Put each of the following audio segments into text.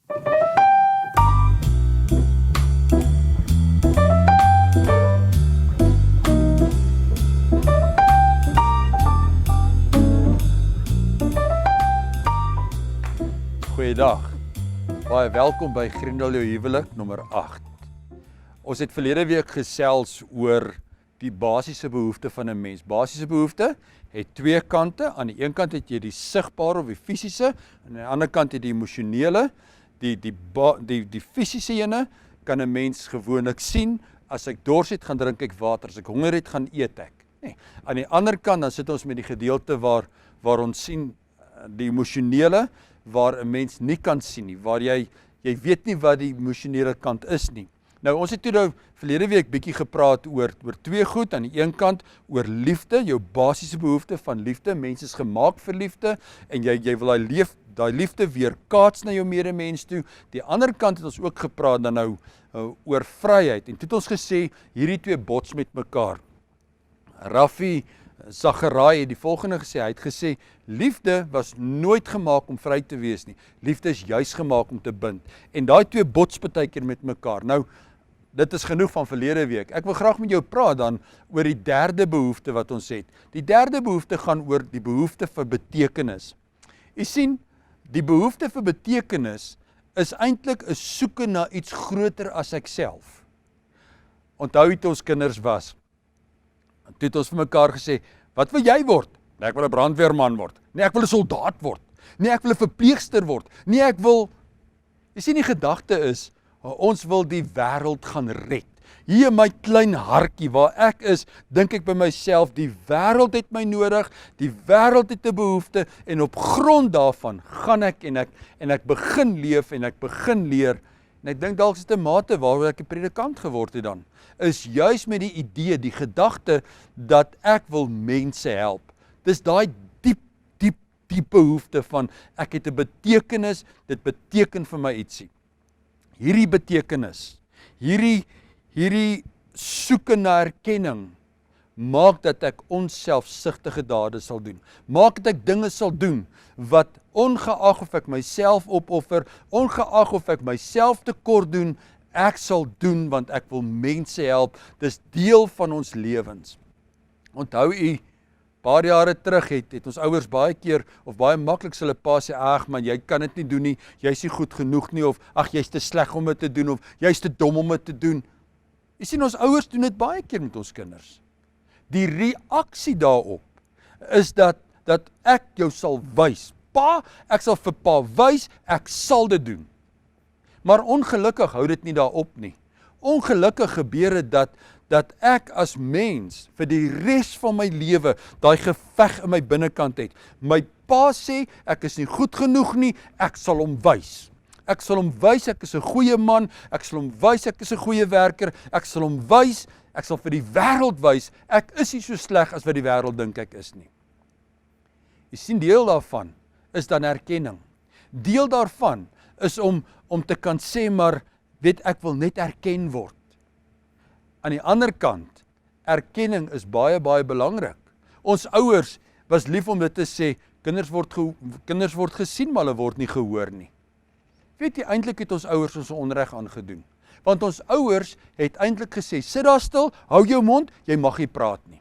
Goeiedag, baie welkom by Lockdown-Huwelike nommer 8. Ons het verlede week gesels oor die basiese behoefte van 'n mens. Basiese behoefte het twee kante. Aan die een kant het jy die sigbare of die fisiese, en aan die ander kant het jy die emosionele. Die fisiese ene kan 'n mens gewoonlik sien. As ek dors het, gaan drink ek water. As ek honger het, gaan eet ek. Nee. Aan die ander kant dan sit ons met die gedeelte waar ons sien die emosionele, waar 'n mens nie kan sien nie, waar jy weet nie wat die emosionele kant is nie. Nou ons het toe verlede week bietjie gepraat oor twee goed. Aan die een kant oor liefde, jou basiese behoefte van liefde. Mense is gemaak vir liefde en jy wil daai liefde weer kaats na jou medemens toe. Die ander kant het ons ook gepraat dan nou oor vryheid. En toe het ons gesê hierdie twee bots met mekaar. Raffi Zachariah het die volgende gesê, hy het gesê, liefde was nooit gemaak om vry te wees nie. Liefde is juis gemaak om te bind. En daai twee bots partykeer met mekaar. Nou, dit is genoeg van verlede week. Ek wil graag met jou praat dan oor die derde behoefte wat ons het. Die derde behoefte gaan oor die behoefte vir betekenis. Jy sien, die behoefte vir betekenis is eintlik 'n soeke na iets groter as ek self. Onthou het ons kinders was. Toe het ons vir mekaar gesê, wat wil jy word? Nee, ek wil 'n brandweerman word. Nee, ek wil 'n soldaat word. Nee, ek wil 'n verpleegster word. Nee, ek wil... Jy sien, die gedagte is, ons wil die wêreld gaan red. Hier in my klein hartjie waar ek is, dink ek by myself, die wêreld het my nodig, die wêreld het 'n behoefte, en op grond daarvan gaan ek en ek begin leef en ek begin leer. En ek dink dalk is dit 'n mate waaroor ek 'n predikant geword het dan, is juis met die idee, die gedagte, dat ek wil mense help. Dis daai diep behoefte van, ek het 'n betekenis, dit beteken vir my ietsie. Hierdie betekenis, hierdie soeke na erkenning, maak dat ek onselfsugtige dade sal doen. Maak dat ek dinge sal doen, wat ongeag of ek myself opoffer, ongeag of ek myself tekort doen, ek sal doen, want ek wil mense help. Dis deel van ons lewens. Onthou u, paar jare terug het ons ouers baie keer, of baie maklik hulle pa sê, ag man, jy kan dit nie doen nie, jy's nie goed genoeg nie, of ag, jy's te sleg om dit te doen, of jy's te dom om dit te doen. Jy sien, ons ouers doen dit baie keer met ons kinders. Die reaksie daarop is dat ek jou sal wys. Pa, ek sal vir pa wys, ek sal dit doen. Maar ongelukkig hou dit nie daarop nie. Ongelukkig gebeur dit dat ek as mens vir die res van my lewe daai geveg in my binnekant het. My pa sê ek is nie goed genoeg nie, ek sal hom wys. Ek sal hom wys ek is 'n goeie man, ek sal hom wys ek is 'n goeie werker, ek sal hom wys, ek sal vir die wêreld wys, ek is nie so sleg as wat die wêreld dink ek is nie. Jy sien, deel daarvan is dan erkenning. Deel daarvan is om te kan sê, maar weet ek wil net erken word. Aan die ander kant, erkenning is baie belangrik. Ons ouers was lief om dit te sê, kinders word gesien, maar hulle word nie gehoor nie. Weet jy, eintlik het ons ouers ons onreg aangedoen. Want ons ouers het eintlik gesê, sit daar stil, hou jou mond, jy mag nie praat nie.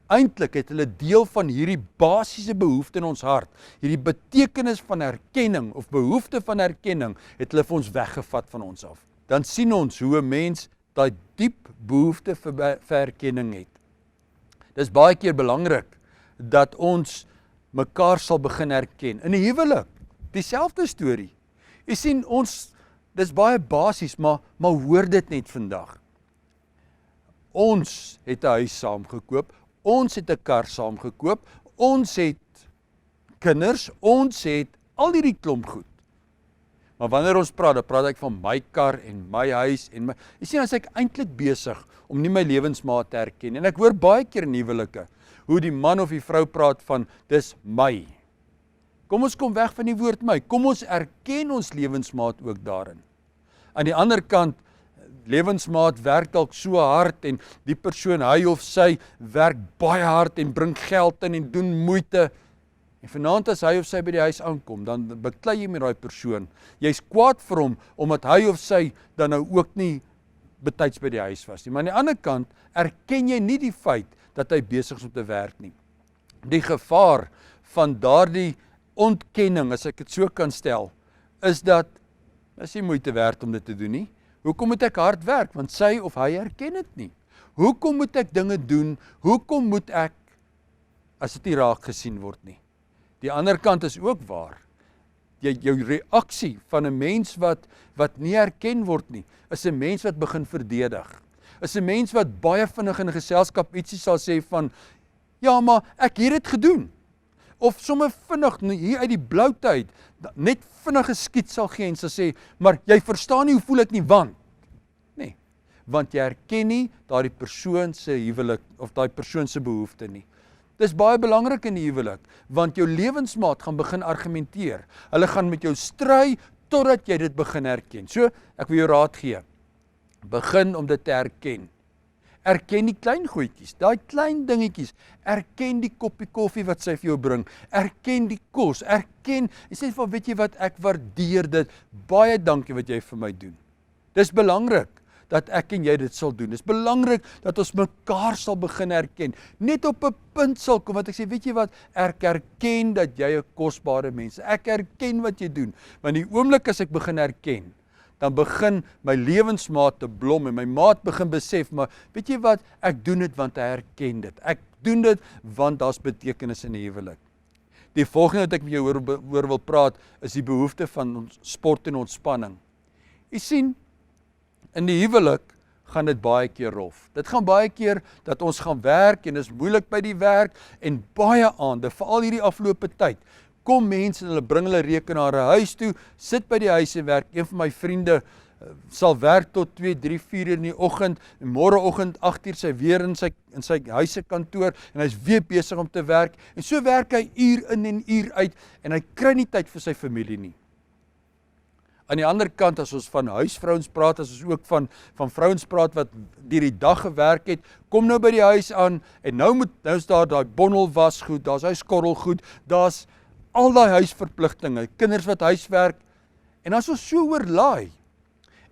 Eintlik het hulle deel van hierdie basiese behoefte in ons hart, hierdie betekenis van erkenning, of behoefte van erkenning, het hulle vir ons weggevat van ons af. Dan sien ons hoe 'n mens daai diep behoefte vir erkenning het. Dis baie keer belangrik, dat ons mekaar sal begin erken. In 'n huwelik, dieselfde storie. Jy sien, dis baie basies, maar hoor dit net vandag. Ons het 'n huis saam gekoop, ons het 'n kar saam gekoop, ons het kinders, ons het al hierdie klomp goed. Maar wanneer ons praat, dan praat ek van my kar en my huis en jy sien, as ek eintlik besig om nie my lewensmaat te erken, en ek hoor baie keer in huwelike, hoe die man of die vrou praat van, dis my. Kom ons kom weg van die woord my, kom ons erken ons lewensmaat ook daarin. Aan die ander kant, lewensmaat werk dalk so hard en die persoon, hy of sy, werk baie hard en bring geld in en doen moeite. En vanaand as hy of sy by die huis aankom, dan beklei jy met daai persoon. Jy's kwaad vir hom, omdat hy of sy dan nou ook nie betyds by die huis was nie. Maar aan die ander kant, erken jy nie die feit, dat hy besig is om te werk nie. Die gevaar van daardie ontkenning, as ek dit so kan stel, is dat, is nie moeite werd om dit te doen nie. Hoekom moet ek hard werk? Want sy of hy erken dit nie. Hoekom moet ek dinge doen? Hoekom moet ek, as dit nie raak gesien word nie? Die ander kant is ook waar. Jou reaksie van 'n mens wat nie erken word nie, is 'n mens wat begin verdedig. Is 'n mens wat baie vinnig in 'n geselskap ietsie sal sê van, ja, maar ek het dit gedoen. Of sommer vinnig, hier uit die bloute uit, net vinnig geskiet sal gee en sal sê, maar jy verstaan nie hoe voel ek nie, want. Nee, want jy erken nie daardie persoon se huwelik, of daai persoon se behoefte nie. Dis baie belangrik in die huwelik, want jou lewensmaat gaan begin argumenteer. Hulle gaan met jou stry, totdat jy dit begin erken. So, ek wil jou raad gee. Begin om dit te erken. Erken die klein goedjies, daai klein dingetjies. Erken die koppie koffie wat sy vir jou bring. Erken die kos, erken, en sê van, weet jy wat, ek waardeer dit. Baie dankie wat jy vir my doen. Dis belangrik dat ek en jy dit sal doen. Dis belangrik dat ons mekaar sal begin erken. Net op 'n punt sal kom, wat ek sê, weet jy wat, ek erken dat jy 'n kosbare mens is. Ek erken wat jy doen. Want die oomblik as ek begin erken, dan begin my lewensmaat te blom en my maat begin besef, maar weet jy wat, ek doen dit want hy erken dit. Ek doen dit want daar's betekenis in die huwelik. Die volgende wat ek met jou oor wil praat, is die behoefte van ons sport en ontspanning. Jy sien, in die huwelik gaan dit baie keer rof. Dit gaan baie keer dat ons gaan werk en is moeilik by die werk en baie aande, veral hierdie afgelope tyd, kom mense en hulle bring hulle rekenare huis toe, sit by die huis en werk. Een van my vriende sal werk tot 2, 3, 4 in die oggend, en môreoggend 8 uur sy weer in sy huise kantoor, en hy's weer besig om te werk, en so werk hy uur in en uur uit, en hy kry nie tyd vir sy familie nie. Aan die ander kant, as ons van huisvrouens praat, as ons ook van vrouens praat wat deur die dag gewerk het, kom nou by die huis aan, en nou is daar daai bondel wasgoed, daar's hy skorrelgoed, daar's al daai huisverpligtinge, kinders wat huiswerk, en as ons so oorlaai,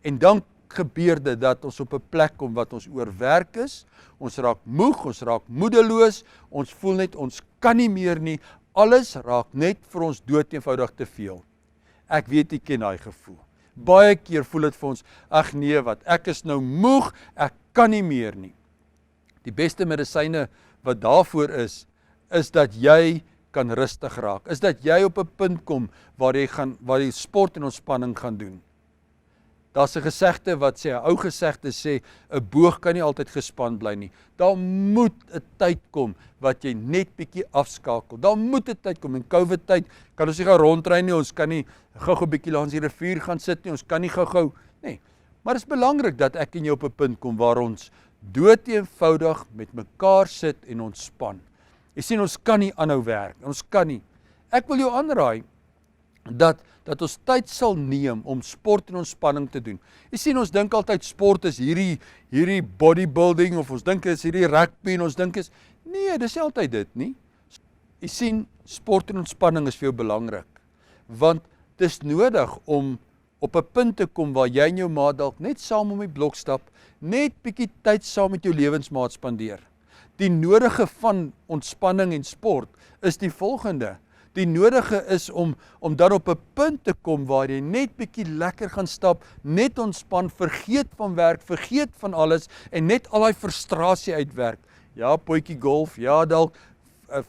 en dan gebeur dit dat ons op 'n plek kom wat ons oorwerk is, ons raak moeg, ons raak moedeloos, ons voel net, ons kan nie meer nie, alles raak net vir ons dood eenvoudig te veel. Ek weet jy ken daai gevoel. Baie keer voel dit vir ons, ag nee wat, ek is nou moeg, ek kan nie meer nie. Die beste medisyne wat daarvoor is dat jy kan rustig raak, is dat jy op 'n punt kom waar jy sport en ontspanning gaan doen. Daar's 'n gesegde wat sê, 'n ou gesegde sê, 'n boog kan nie altyd gespan bly nie. Daar moet 'n tyd kom wat jy net bietjie afskakel. Daar moet 'n tyd kom. In COVID tyd kan ons nie gaan rondry nie, ons kan nie gou-gou bietjie langs die rivier gaan sit nie, ons kan nie gou-gou, nee. Maar dit is belangrik dat ek en jy op 'n punt kom waar ons dood eenvoudig met mekaar sit en ontspan. Jy sien, ons kan nie aanhou werk, ons kan nie. Ek wil jou aanraai dat ons tyd sal neem om sport en ontspanning te doen. Jy sien, ons dink altyd sport is hierdie bodybuilding, of ons dink is hierdie rugby, en ons dink is, nee, dis nie altyd dit nie. Jy sien, sport en ontspanning is vir jou belangrik, want dis nodig om op 'n punt te kom waar jy en jou maat dalk net saam om die blok stap, net bietjie tyd saam met jou lewensmaat spandeer. Die nodige van ontspanning en sport is die volgende. Die nodige is om dan op 'n punt te kom waar jy net bietjie lekker gaan stap, net ontspan, vergeet van werk, vergeet van alles en net al daai frustrasie uitwerk. Ja, potjie golf, ja dalk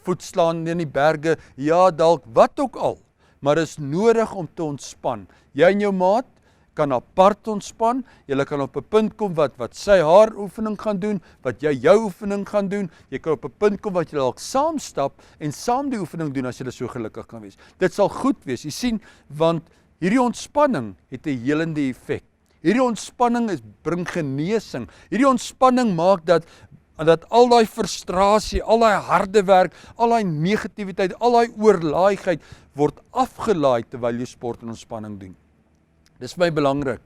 voetslaan in die berge, ja dalk wat ook al. Maar is nodig om te ontspan. Jy en jou maat kan apart ontspan, julle kan op 'n punt kom wat sy haar oefening gaan doen, wat jy jou oefening gaan doen, jy kan op 'n punt kom wat julle dalk saam stap en saam die oefening doen as julle so gelukkig kan wees. Dit sal goed wees, jy sien, want hierdie ontspanning het 'n helende effek. Hierdie ontspanning bring genesing, hierdie ontspanning maak dat al daai frustrasie, al daai harde werk, al daai negativiteit, al daai oorlaaiigheid word afgelaai terwyl jy sport en ontspanning doen. Dis vir my belangrik.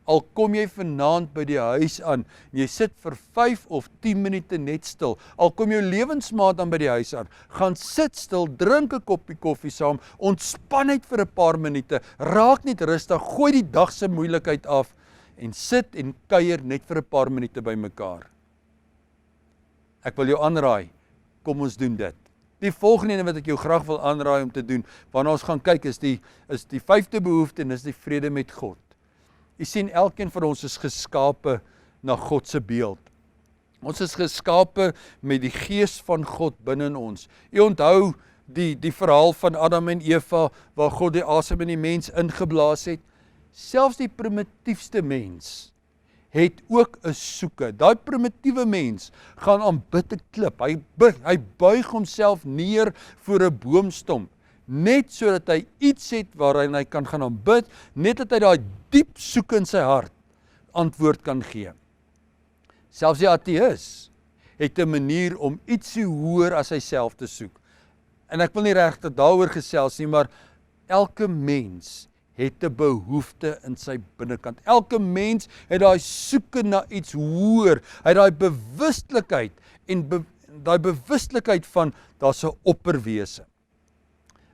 Al kom jy vanaand by die huis aan, en jy sit vir 5 of 10 minute net stil, al kom jou lewensmaat dan by die huis aan, gaan sit stil, drink 'n koppie koffie saam, ontspan net vir 'n paar minute, raak net rustig, gooi die dag se moeilikheid af, en sit en kuier net vir 'n paar minute by mekaar. Ek wil jou aanraai, kom ons doen dit. Die volgende ene wat ek jou graag wil aanraai om te doen, waarna ons gaan kyk, is die 5de behoefte, en is die vrede met God. Jy sien, elkeen van ons is geskape na God se beeld. Ons is geskape met die gees van God binne in ons. Jy onthou die verhaal van Adam en Eva, waar God die asem in die mens ingeblaas het. Selfs die primitiefste mens het ook 'n soeke. Daai primitiewe mens gaan aanbid 'n klip. Hy buig homself neer voor 'n boomstomp, net sodat hy iets het waarin hy kan gaan aanbid, net dat hy daai diep soek in sy hart antwoord kan gee. Selfs die ateïs het 'n manier om ietsie hoër as hy self te soek. En ek wil nie regtig daaroor gesels nie, maar elke mens het 'n behoefte in sy binnekant. Elke mens het daai soeke na iets hoër. Hy het daai bewustelikheid en daai bewustelikheid van daar's 'n opperwese.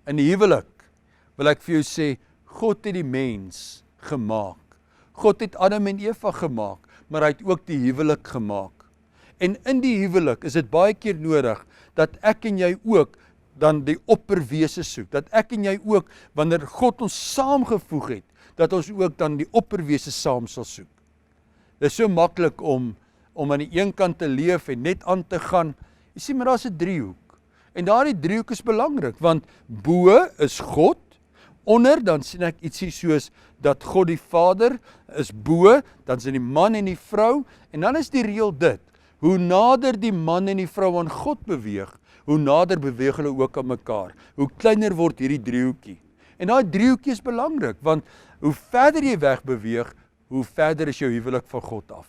In die huwelik wil ek vir jou sê, God het die mens gemaak. God het Adam en Eva gemaak, maar hy het ook die huwelik gemaak. En in die huwelik is dit baie keer nodig dat ek en jy ook dan die opperwese soek, dat ek en jy ook, wanneer God ons saamgevoeg het, dat ons ook dan die opperwese saam sal soek. Dit is so maklik om aan die een kant te leef en net aan te gaan. Jy sien, maar daar's 'n driehoek, en daardie driehoek is belangrik, want bo is God, onder dan sien ek ietsie soos, dat God die Vader is bo, dan is die man en die vrou, en dan is die reël dit, hoe nader die man en die vrou aan God beweeg, hoe nader beweeg hulle ook aan mekaar. Hoe kleiner word hierdie driehoekie. En daai driehoekie is belangrik, want hoe verder jy weg beweeg, hoe verder is jou huwelik van God af.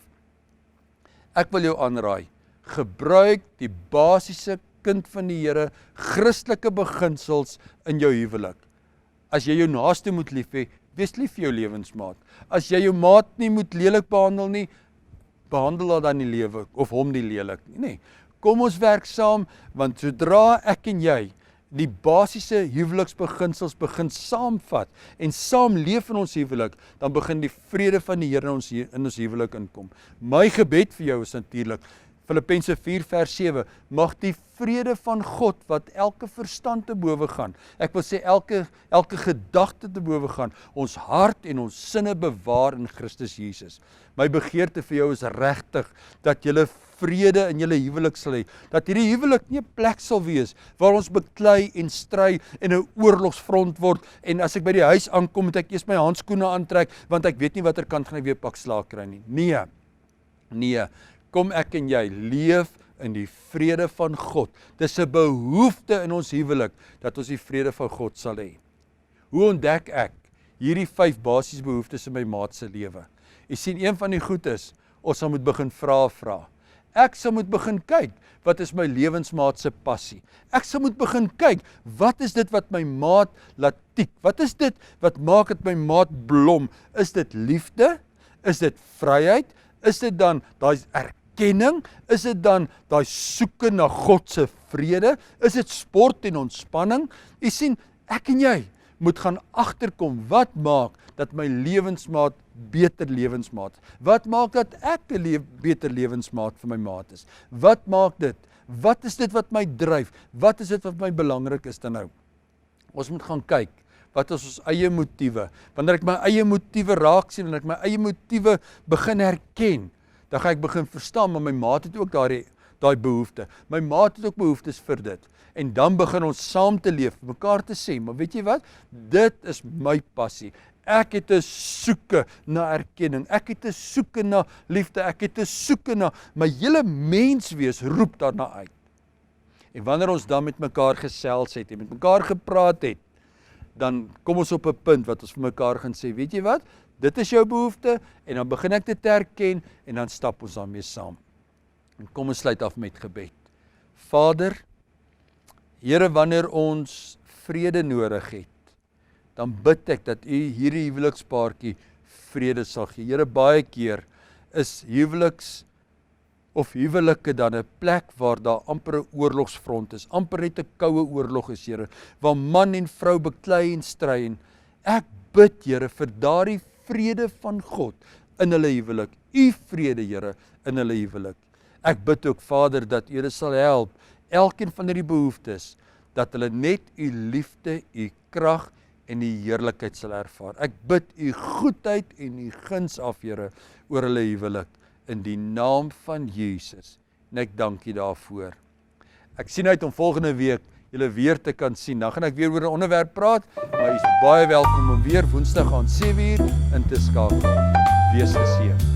Ek wil jou aanraai, gebruik die basiese kind van die Here, Christelike beginsels in jou huwelik. As jy jou naaste moet lief hê, wees lief vir jou lewensmaat. As jy jou maat nie moet lelik behandel nie, behandel haar dan nie lewe, of hom nie lelik nie. Nee. Kom ons werk saam, want sodra ek en jy die basiese huweliksbeginsels begin saamvat en saam leef in ons huwelik, dan begin die vrede van die Here in ons huwelik inkom. My gebed vir jou is natuurlik, Filippense 4 vers 7, mag die vrede van God wat elke verstand te bowe gaan, ek wil sê elke gedagte te bowe gaan, ons hart en ons sinne bewaar in Christus Jesus. My begeerte vir jou is regtig dat jy vrede in julle huwelik sal hê, dat hierdie huwelik nie 'n plek sal wees waar ons beklei en stry en 'n oorlogsfront word, en as ek by die huis aankom, moet ek eers my handskoene aantrek, want ek weet nie watter kant gaan ek weer pak slaag kry nie. Nee, kom ek en jy leef in die vrede van God. Dis 'n behoefte in ons huwelik, dat ons die vrede van God sal hê. Hoe ontdek ek hierdie 5 basiese behoeftes in my maat se lewe? Jy sien, een van die goed is, ons sal moet begin vra. Ek sal moet begin kyk, wat is my lewensmaat se passie? Ek sal moet begin kyk, wat is dit wat my maat laat tik? Wat is dit wat maak dat my maat blom? Is dit liefde? Is dit vryheid? Is dit dan daai erkenning? Is dit dan daai soeke na God se vrede? Is dit sport en ontspanning? Jy sien, ek en jy moet gaan agterkom, wat maak dat my lewensmaat beter lewensmaat? Wat maak dat ek 'n beter lewensmaat vir my maat is? Wat maak dit? Wat is dit wat my dryf? Wat is dit wat my belangrik is dan nou? Ons moet gaan kyk, wat is ons eie motiewe? Wanneer ek my eie motiewe raak sien en ek my eie motiewe begin herken, dan gaan ek begin verstaan, maar my maat het ook daai behoefte. My maat het ook behoeftes vir dit. En dan begin ons saam te leef, mekaar te sê, maar weet jy wat? Dit is my passie. Ek het 'n soeke na erkenning. Ek het 'n soeke na liefde. Ek het 'n soeke na my hele menswees roep daarna uit. En wanneer ons dan met mekaar gesels het en met mekaar gepraat het, dan kom ons op 'n punt wat ons vir mekaar gaan sê, weet jy wat? Dit is jou behoefte, en dan begin ek dit herken, en dan stap ons daarmee saam. En kom ons sluit af met gebed. Vader, Here, wanneer ons vrede nodig het, dan bid ek dat U hierdie huwelikspaartjie vrede sal gee. Here, baie keer is huwelike dan 'n plek waar daar amper 'n oorlogsfront is, amper net 'n koue oorlog is, Here, waar man en vrou beklei en stry, en ek bid, Here, vir daardie vrede van God in hulle huwelik, u vrede, Here, in hulle huwelik. Ek bid ook, Vader, dat u sal help, elkeen van hierdie behoeftes, dat hulle net u liefde, u krag en u heerlikheid sal ervaar. Ek bid u goedheid en u guns af, Here, oor hulle huwelik, in die naam van Jesus. En ek dank u daarvoor. Ek sien uit om volgende week julle weer te kan sien. Dan gaan ek weer oor 'n onderwerp praat, maar u is baie welkom om weer Woensdag aan 7:00 in te skakel. Wees geseën.